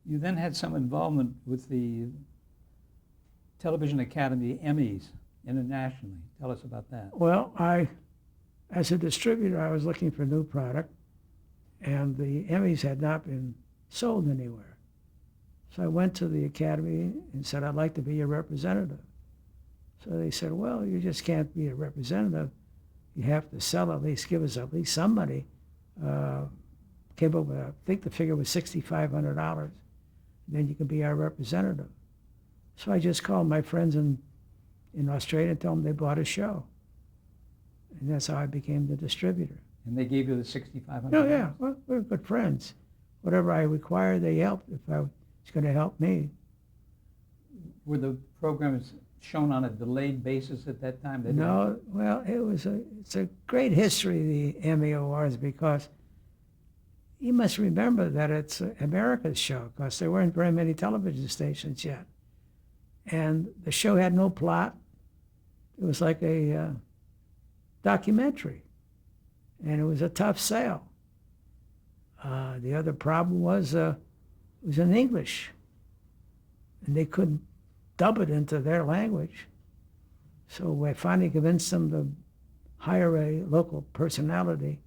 You then had some involvement with the Television Academy Emmys internationally. Tell us about that. Well, as a distributor, I was looking for new product, and the Emmys had not been sold anywhere. So I went to the Academy and said, I'd like to be your representative. So they said, well, you just can't be a representative. You have to sell at least, give us at least some money. Came up with, I think the figure was $6,500. Then you can be our representative. So I just called my friends in Australia and told them they bought a show. And that's how I became the distributor. And they gave you the $6,500? Oh, yeah. Well, we're good friends. Whatever I required, they helped if I was going to help me. Were the programs shown on a delayed basis at that time? No, well, it's a great history, the Emmy Awards, because you must remember that it's America's show, because there weren't very many television stations yet. And the show had no plot. It was like a documentary, and it was a tough sale. The other problem was it was in English, and they couldn't dub it into their language. So I finally convinced them to hire a local personality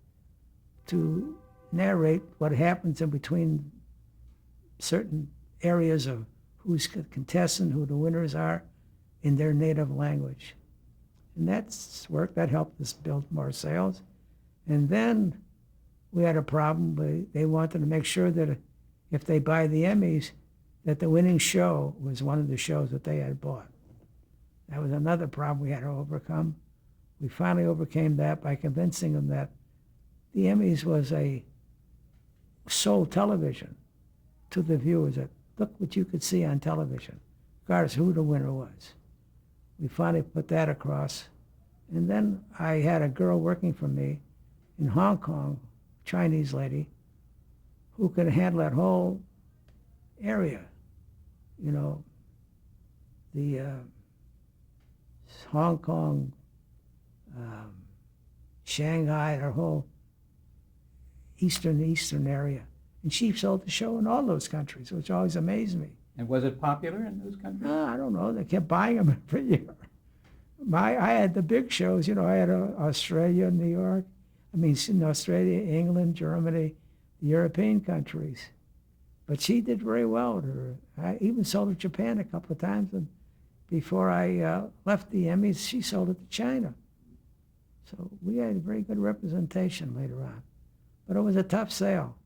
to narrate what happens in between certain areas of who's the contestant, who the winners are, in their native language. And that's worked. That helped us build more sales. And then we had a problem. They wanted to make sure that if they buy the Emmys, that the winning show was one of the shows that they had bought. That was another problem we had to overcome. We finally overcame that by convincing them that the Emmys was a sold television to the viewers, that look what you could see on television, regardless of who the winner was. We finally put that across. And then I had a girl working for me in Hong Kong, Chinese lady, who could handle that whole area. You know, the Hong Kong, Shanghai, our whole eastern area. And she sold the show in all those countries, which always amazed me. And was it popular in those countries? I don't know. They kept buying them every year. I had the big shows. You know, I had Australia, New York. I mean, in Australia, England, Germany, the European countries. But she did very well. I even sold to Japan a couple of times. And before I left the Emmys, she sold it to China. So we had very good representation later on. But it was a tough sale.